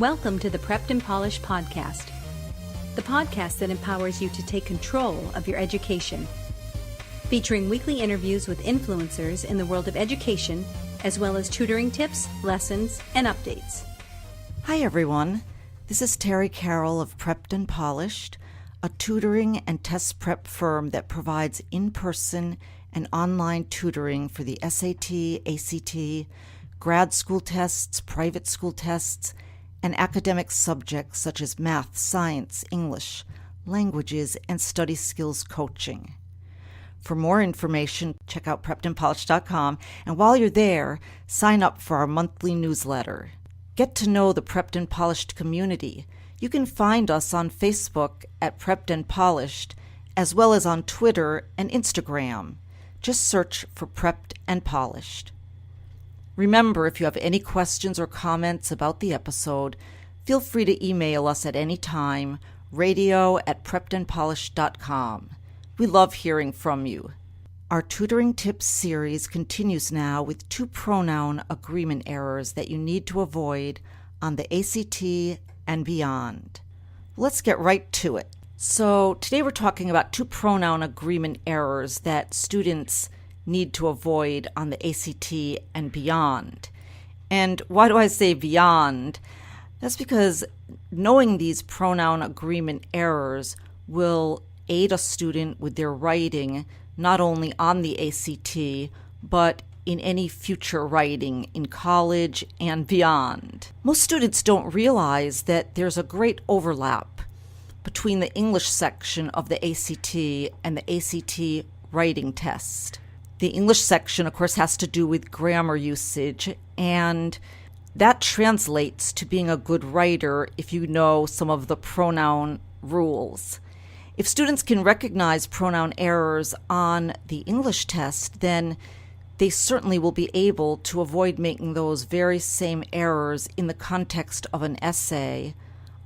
Welcome to the Prepped and Polished podcast, the podcast that empowers you to take control of your education, featuring weekly interviews with influencers in the world of education, as well as tutoring tips, lessons, and updates. Hi everyone, this is Terri Karol of Prepped and Polished, a tutoring and test prep firm that provides in-person and online tutoring for the SAT, ACT, grad school tests, private school tests, and academic subjects such as math, science, English, languages, and study skills coaching. For more information, check out preppedandpolished.com, and while you're there, sign up for our monthly newsletter. Get to know the Prepped and Polished community. You can find us on Facebook at Prepped and Polished, as well as on Twitter and Instagram. Just search for Prepped and Polished. Remember, if you have any questions or comments about the episode, feel free to email us at any time, radio@preppedandpolished.com. We love hearing from you. Our tutoring tips series continues now with 2 pronoun agreement errors that you need to avoid on the ACT and beyond. Let's get right to it. So today we're talking about 2 pronoun agreement errors that students need to avoid on the ACT and beyond. And why do I say beyond? That's because knowing these pronoun agreement errors will aid a student with their writing not only on the ACT, but in any future writing in college and beyond. Most students don't realize that there's a great overlap between the English section of the ACT and the ACT writing test. The English section, of course, has to do with grammar usage, and that translates to being a good writer if you know some of the pronoun rules. If students can recognize pronoun errors on the English test, then they certainly will be able to avoid making those very same errors in the context of an essay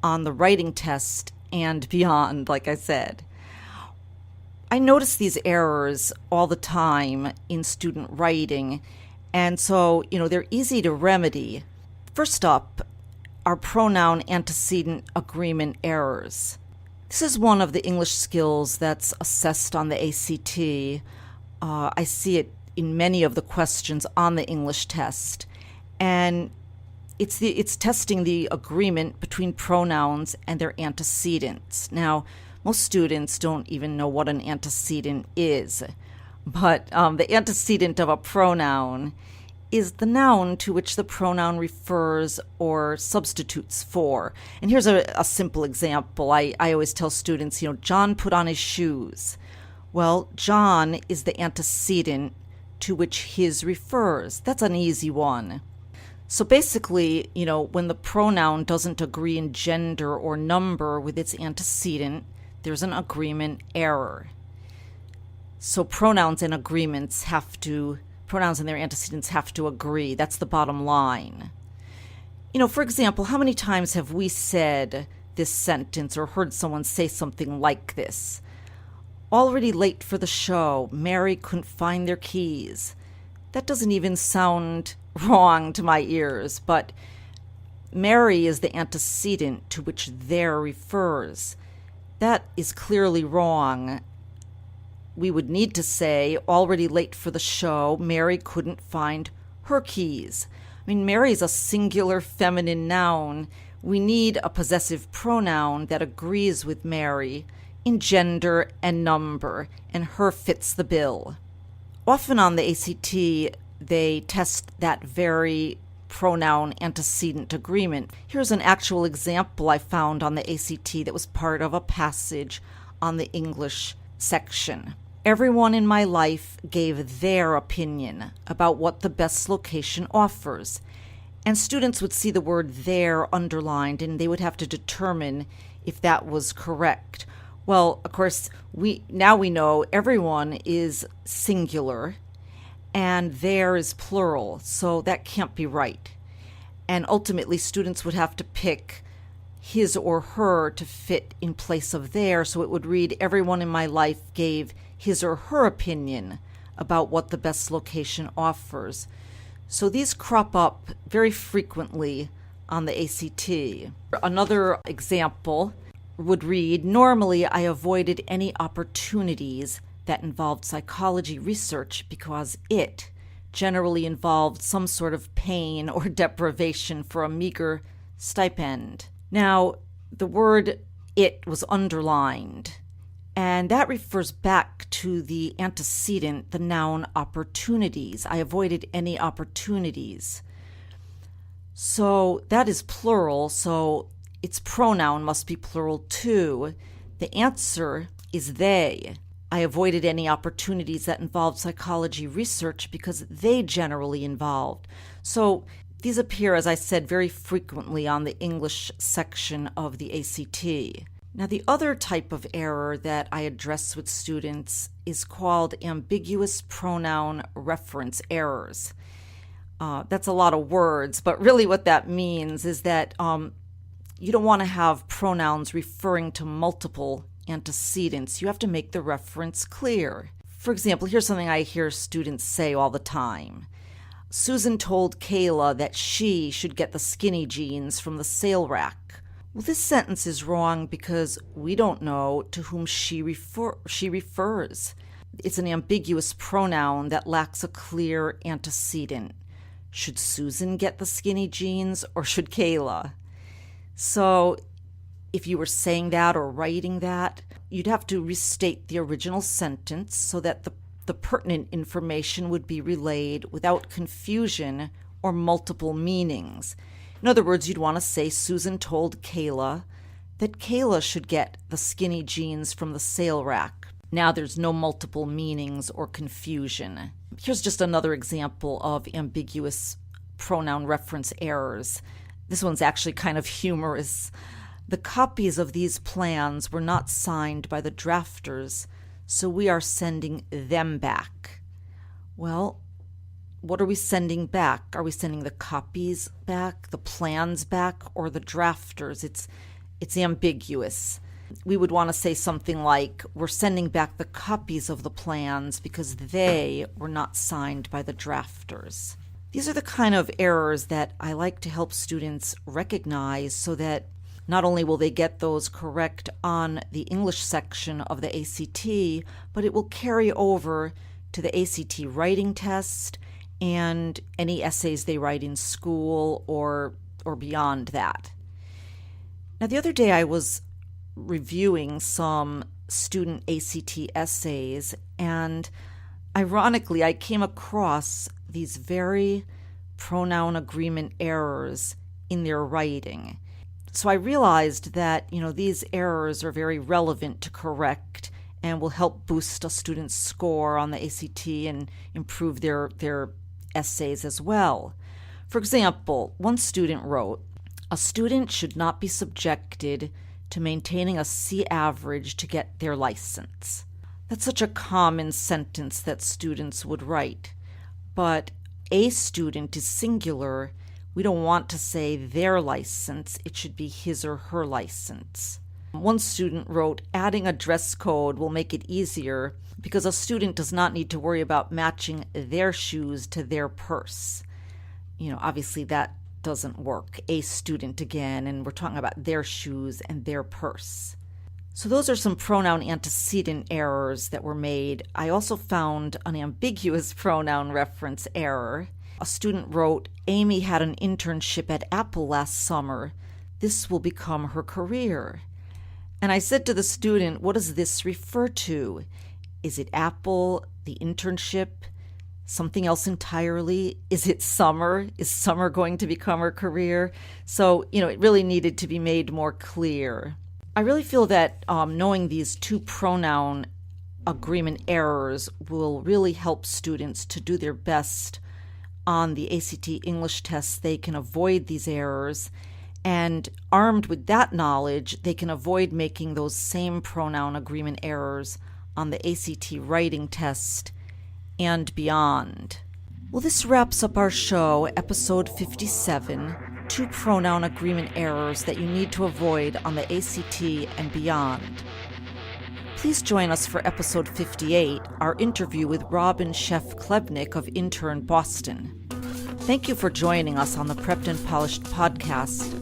on the writing test and beyond, like I said. I notice these errors all the time in student writing, and so, they're easy to remedy. First up are pronoun antecedent agreement errors. This is one of the English skills that's assessed on the ACT. I see it in many of the questions on the English test, and it's testing the agreement between pronouns and their antecedents. Now, most students don't even know what an antecedent is, but the antecedent of a pronoun is the noun to which the pronoun refers or substitutes for. And here's a simple example. I always tell students, John put on his shoes. Well, John is the antecedent to which his refers. That's an easy one. So basically, when the pronoun doesn't agree in gender or number with its antecedent, there's an agreement error. So pronouns and their antecedents have to agree. That's the bottom line. For example, how many times have we said this sentence or heard someone say something like this? Already late for the show, Mary couldn't find their keys. That doesn't even sound wrong to my ears, but Mary is the antecedent to which there refers. That is clearly wrong. We would need to say, already late for the show, Mary couldn't find her keys. Mary's a singular feminine noun. We need a possessive pronoun that agrees with Mary in gender and number, and her fits the bill. Often on the ACT, they test that very pronoun antecedent agreement. Here's an actual example I found on the ACT that was part of a passage on the English section. Everyone in my life gave their opinion about what the best location offers. And students would see the word there underlined, and they would have to determine if that was correct. Well, of course, we know everyone is singular and there is plural, so that can't be right. And ultimately, students would have to pick his or her to fit in place of there, so it would read, everyone in my life gave his or her opinion about what the best location offers. So these crop up very frequently on the ACT. Another example would read, normally I avoided any opportunities that involved psychology research because it generally involved some sort of pain or deprivation for a meager stipend. Now, the word it was underlined, and that refers back to the antecedent, the noun opportunities. I avoided any opportunities. So that is plural, so its pronoun must be plural too. The answer is they. I avoided any opportunities that involved psychology research because they generally involved. So these appear, as I said, very frequently on the English section of the ACT. Now, the other type of error that I address with students is called ambiguous pronoun reference errors. That's a lot of words, but really what that means is that you don't want to have pronouns referring to multiple antecedents. You have to make the reference clear. For example, here's something I hear students say all the time. Susan told Kayla that she should get the skinny jeans from the sale rack. Well, this sentence is wrong because we don't know to whom she refers. It's an ambiguous pronoun that lacks a clear antecedent. Should Susan get the skinny jeans or should Kayla? So if you were saying that or writing that, you'd have to restate the original sentence so that the pertinent information would be relayed without confusion or multiple meanings. In other words, you'd want to say Susan told Kayla that Kayla should get the skinny jeans from the sale rack. Now there's no multiple meanings or confusion. Here's just another example of ambiguous pronoun reference errors. This one's actually kind of humorous. The copies of these plans were not signed by the drafters, so we are sending them back. Well, what are we sending back? Are we sending the copies back, the plans back, or the drafters? It's ambiguous. We would want to say something like, we're sending back the copies of the plans because they were not signed by the drafters. These are the kind of errors that I like to help students recognize so that not only will they get those correct on the English section of the ACT, but it will carry over to the ACT writing test and any essays they write in school or beyond that. Now, the other day I was reviewing some student ACT essays, and ironically, I came across these very pronoun agreement errors in their writing. So I realized that, these errors are very relevant to correct and will help boost a student's score on the ACT and improve their essays as well. For example, one student wrote, "A student should not be subjected to maintaining a C average to get their license." That's such a common sentence that students would write. But a student is singular. We don't want to say their license. It should be his or her license. One student wrote, "Adding a dress code will make it easier because a student does not need to worry about matching their shoes to their purse." Obviously that doesn't work. A student again, and we're talking about their shoes and their purse. So those are some pronoun antecedent errors that were made. I also found an ambiguous pronoun reference error. A student wrote, "Amy had an internship at Apple last summer. This will become her career." And I said to the student, what does this refer to? Is it Apple, the internship, something else entirely? Is it summer? Is summer going to become her career? So, it really needed to be made more clear. I really feel that knowing these two pronoun agreement errors will really help students to do their best on the ACT English test. They can avoid these errors, and armed with that knowledge, they can avoid making those same pronoun agreement errors on the ACT writing test and beyond. Well, this wraps up our show, episode 57, 2 pronoun agreement errors that you need to avoid on the ACT and beyond. Please join us for episode 58, our interview with Robin Chef Klebnick of Intern Boston. Thank you for joining us on the Prepped and Polished podcast.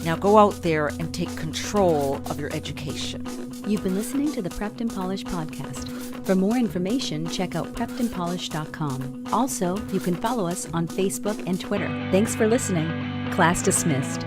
Now go out there and take control of your education. You've been listening to the Prepped and Polished podcast. For more information, check out preppedandpolished.com. Also, you can follow us on Facebook and Twitter. Thanks for listening. Class dismissed.